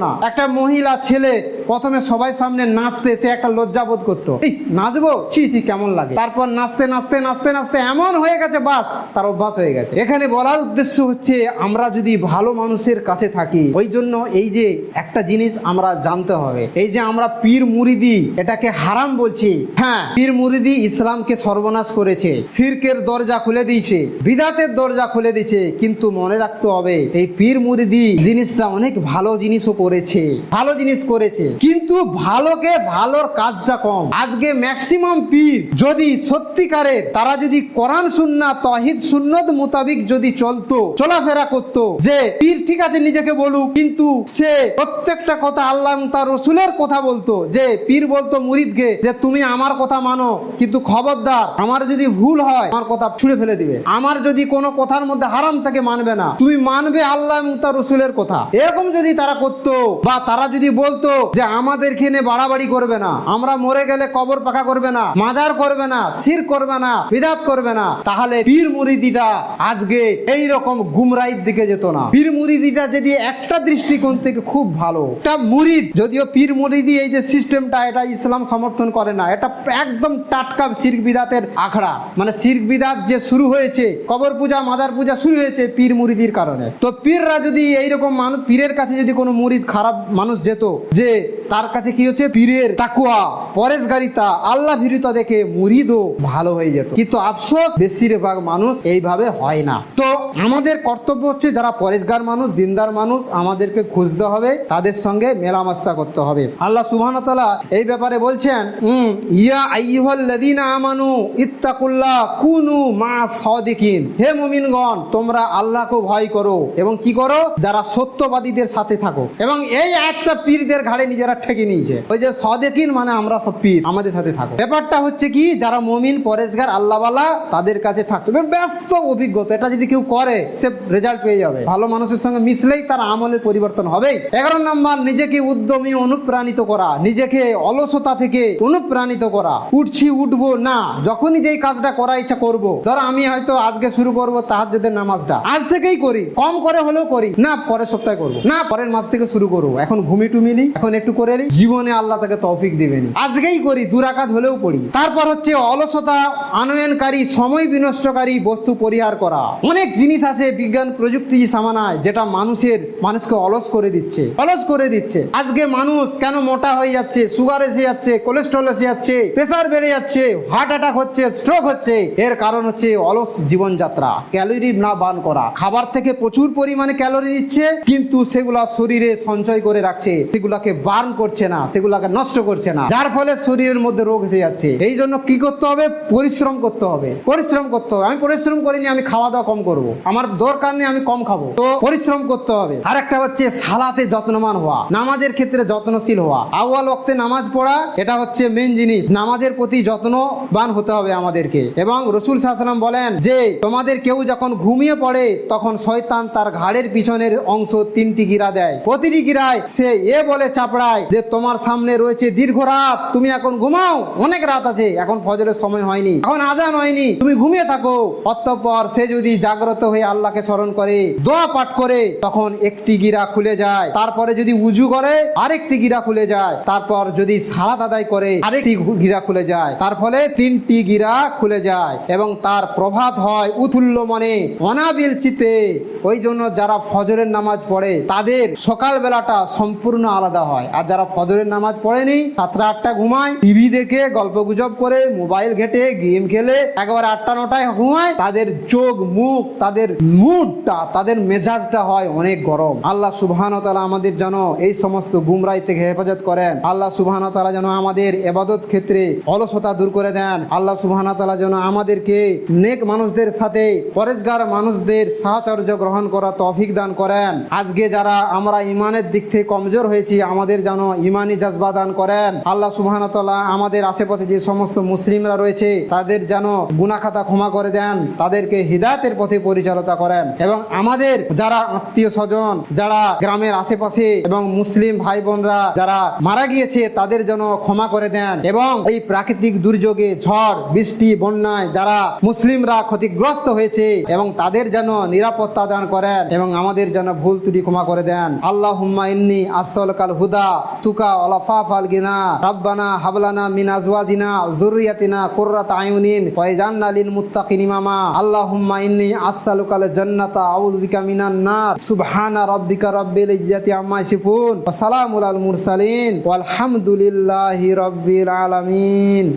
S1: না। একটা মহিলা ছেলে প্রথমে সবাই সামনে নাচতে সে একটা লজ্জা বোধ করতো, নাচবো ছি কেমন লাগে, তারপর নাচতে নাচতে নাচতে নাচতে এমন হয়ে গেছে বাস তার অভ্যাস হয়ে গেছে। এখানে বলার উদ্দেশ্য হচ্ছে আমরা যদি ভালো মানুষের কাছে থাকি, ওই জন্য এই যে একটা জিনিস আমরা জানতে হবে, এই যে আমরা পীর মুরিদি এটাকে হারাম বলছি, হ্যাঁ পীর মুরিদি ইসলামকে সর্বনাশ করেছে, শিরকের দরজা খুলে দিয়েছে, বিদাতের দরজা খুলে দিয়েছে, কিন্তু মনে রাখতে হবে এই পীর মুরিদি জিনিসটা অনেক ভালো জিনিসও করেছে, ভালো জিনিস করেছে, কিন্তু ভালোর কাজটা কম। আজকে ম্যাক্সিমাম পীর যদি সত্যিকারের তারা যদি কোরআন সুন্নাহ তাওহীদ সুন্নত মোতাবিক যদি চলাফেরা করতো, যে পীর ঠিক আছে নিজেকে বলুক, কিন্তু সে প্রত্যেকটা কথা আল্লাহ এবং তার রসুলের কথা বলতো, যে পীর বলতো মুরিদকে যে তুমি আমার কথা মানো, কিন্তু খবরদার আমার যদি ভুল হয় আমার কথা ছুঁড়ে ফেলে দিবে, আমার যদি কোনো কথার মধ্যে হারাম থাকে মানবে না, তুমি মানবে আল্লাহ এবং তার রসুলের কথা। এরকম যদি তারা করতো, বা তারা যদি বলতো যে আমাদের এখানে বাড়াবাড়ি করবে না, আমরা মরে গেলে কবর পাকা করবে না, মাজার করবে না, শিরক করবে না, বিদআত করবে না, তাহলে পীর মুরিদিটা আজকে এই রকম গুমরাহির দিকে যেত না। পীর মুরিদিটা যদি একটা দৃষ্টিকোণ থেকে খুব ভালো, একটা মুরিদ, যদিও পীর মুরিদি এই যে সিস্টেমটা এটা ইসলাম সমর্থন করে না, এটা একদম টাটকা শিরক বিদআতের আখড়া, মানে শিরক বিদআত যে শুরু হয়েছে, কবর পূজা মাজার পূজা শুরু হয়েছে পীর মুরিদির কারণে। তো পীররা যদি এইরকম পীরের কাছে যদি কোনো মুরিদ খারাপ মানুষ যেত, যে তার কাছে কি হচ্ছে পীরের তাকওয়া, পরেশগারিতা, আল্লাহ ভীরুতা দেখে মুরিদও ভালো হয়ে যেত। কিন্তু আফসোস বেশিরভাগ মানুষ এইভাবে হয় না। তো আমাদের কর্তব্য হচ্ছে যারা পরেশগার মানুষ, দিনদার মানুষ, আমাদেরকে খুঁজতে হবে, তাদের সঙ্গে মেলামেশা করতে হবে। আল্লাহ সুবহানাহু ওয়া তাআলা এই ব্যাপারে বলছেন, ইয়া আইয়ুহাল্লাযীনা আমানু ইত্তাকুল্লাহ কুনু মা'আস সাদিকিন, হে মুমিনগণ তোমরা আল্লাহকে ভয় করো এবং কি করো, যারা সত্যবাদীদের সাথে থাকো। এবং এই একটা পীরদের ঘাড়ে নিজেরা ঠেকে নিয়েছে, ওই যে সাদিকিন মানে আমরা সব পীর, আমাদের সাথে থাকো। ব্যাপারটা হচ্ছে কি, যারা মুমিন পরেশগার আল্লাহওয়ালা তাদের কাছে থাকতো। ব্যস্ত অভিজ্ঞতা, এটা যদি কেউ করে সে রেজাল্ট পেয়ে যাবে। ভালো মানুষের সঙ্গে মিশলেই তার আমলের পরিবর্তন হবে। 11 নম্বর, নিজেকে উদ্যমী অনুপ্রাণিত করা, নিজেকে অলসতা থেকে অনুপ্রাণিত করা। উঠছি উঠবো না, যখনই যেই কাজটা করা ইচ্ছা করবো। ধরো আমি হয়তো আজকে শুরু করবো তাহাজ্জুদের নামাজটা, আজ থেকেই করি, কম করে হলেও করি না, পরের সপ্তাহে করবো না, পরের মাস থেকে শুরু করবো, এখন ঘুমি টুমিনি, এখন একটু করে নি, জীবনে আল্লাহ তাকে তৌফিক দিবেনি, আজকেই করি, 2 রাকাত হলেও পড়ি। তারপর হচ্ছে অলসতা, আনয়নকারী, সময় বিনষ্টকারী বস্তু পরিহার করা। অনেক জিনিস আছে বিজ্ঞান প্রযুক্তি সামানায় যেটা মানুষকে অলস করে দিচ্ছে। আজকে মানুষ কেন মোটা হয়ে যাচ্ছে, সুগার এসে যাচ্ছে, কোলেস্ট্রল এসে যাচ্ছে, প্রেসার বেড়ে যাচ্ছে, হার্ট অ্যাটাক হচ্ছে, স্ট্রোক হচ্ছে, এর কারণ হচ্ছে অলস জীবনযাত্রা, ক্যালোরি না বার্ন করা। খাবার থেকে প্রচুর পরিমাণে ক্যালোরি নিচ্ছে, কিন্তু সেগুলা শরীরে সঞ্চয় করে রাখছে, সেগুলাকে বার্ন করছে না, সেগুলাকে নষ্ট করছে না, যার ফলে শরীরের মধ্যে রোগ এসে যাচ্ছে। এই জন্য কি করতে হবে, পরিশ্রম করতে হবে। আমি পরিশ্রম করিনি, আমি খাওয়া দাওয়া কম করব, আমার দরকার নেই, আমি কম খাবো, তো পরিশ্রম করতে হবে। আর একটা হচ্ছে সালাতে যত্নবান হওয়া, নামাজের ক্ষেত্রে যত্নশীল হওয়া, আউয়াল ওয়াক্তে নামাজ পড়া, এটা হচ্ছে মেন জিনিস। নামাজের প্রতি যত্নবান হতে হবে আমাদেরকে। এবং রাসূল সাল্লাল্লাহু আলাইহি ওয়াসাল্লাম বলেন যে তোমাদের কেউ যখন ঘুমিয়ে পড়ে তখন শয়তান তার ঘাড়ের পিছনের অংশ 3টি গিরা দেয়, প্রতিটি গিরায় সে বলে চাপড়ায় যে তোমার সামনে রয়েছে দীর্ঘ রাত, তুমি এখন ঘুমাও, অনেক রাত আছে, এখন ফজরের সময় হয়নি, এখন আজান হয়নি, তুমি ঘুমিয়ে থাকো। অতঃপর সে যদি জাগ্রত হয়ে আল্লাহকে স্মরণ করে, দোয়া পাঠ করে, তখন একটি গিরা খুলে যায়। তারপরে যদি উজু করে আরেকটি গিরা খুলে যায়, তারপর যদি সালাত আদায় করে আরেকটি গিরা খুলে যায়, তার ফলে 3টি গিরা খুলে যায় এবং তার প্রভাত হয় উৎফুল্ল মনে, অনাবিল চিত্তে। ওই জন্য যারা ফজরের নামাজ পড়ে তাদের সকাল বেলাটা সম্পূর্ণ আলাদা হয়। আর যারা ফজরের নামাজ পড়েনি 7টা 8টা ঘুমায়, টিভি দেখে, গল্প গুজব করে, মোবাইল ঘেটে, গেম খেলে, একবার 8টা 9টায় ঘুমায়, তাদের চোখ মুখ, তাদের মুডটা, তাদের মেজাজটা হয় অনেক গরম। আল্লাহ সুবহানাহু ওয়া তাআলা আমাদের যেন এই সমস্ত গুমরাহি থেকে হেফাজত করেন। আল্লাহ সুবহানাহু ওয়া তাআলা যেন আমাদের ইবাদত ক্ষেত্রে অলসতা দূর করে দেন। আল্লাহ সুবহানাহু ওয়া তাআলা যেন আমাদেরকে নেক মানুষদের সাথে পরেশগার মানুষদের সাহচর্য গ্রহণ করা তৌফিক দান করেন। আজকে যারা আমরা ইমানের দিক থেকে কমজোর হয়েছি, আমাদের যেন ইমানি জজবা দান করেন। আল্লাহ সুবহানাহু ওয়া তাআলা আমাদের আশেপাশে যে সমস্ত মুসলিমরা রয়েছে তাদের যেন গুনাহ খাতা ক্ষমা করে দেন, তাদেরকে হিদায়াতের পথে পরিচালনা করেন। এবং আমাদের যারা আত্মীয় স্বজন, যারা গ্রামের আশেপাশে এবং মুসলিম ভাই বোনরা যারা মারা গিয়েছে তাদের যেন ক্ষমা করে দেন। এবং এই প্রাকৃতিক দুর্যোগে, ঝড় বৃষ্টি, বন্যায় যারা মুসলিমরা ক্ষতিগ্রস্ত হয়েছে এবং তাদের যেন নিরাপত্তা দান করেন এবং আমাদের যেন ভুল ত্রুটি ক্ষমা করে দেন। আল্লাহুম্মা ইন্নী আসসালুকাল হুদা তুকা ওয়াল আফাফাল গিনা রাব্বানা হাবলানা মিন আজওয়াজিনা যুররিয়াতিনা কুররাতা আয়ুনিন ওয়াজআলনা লিল মুত্তাকিন ইমামা। আল্লাহুম্মা ইন্নী আসসালুকাল জান্নাতা আউযু বিকা মিনান নার। সুবহানা রাব্বিকা রাব্বিল ইজ্জাতি আম্মা ইয়াসিফুন ওয়া সালামুল আলাল মুরসালিন ওয়াল হামদুলিল্লাহি রাব্বিল আলামিন।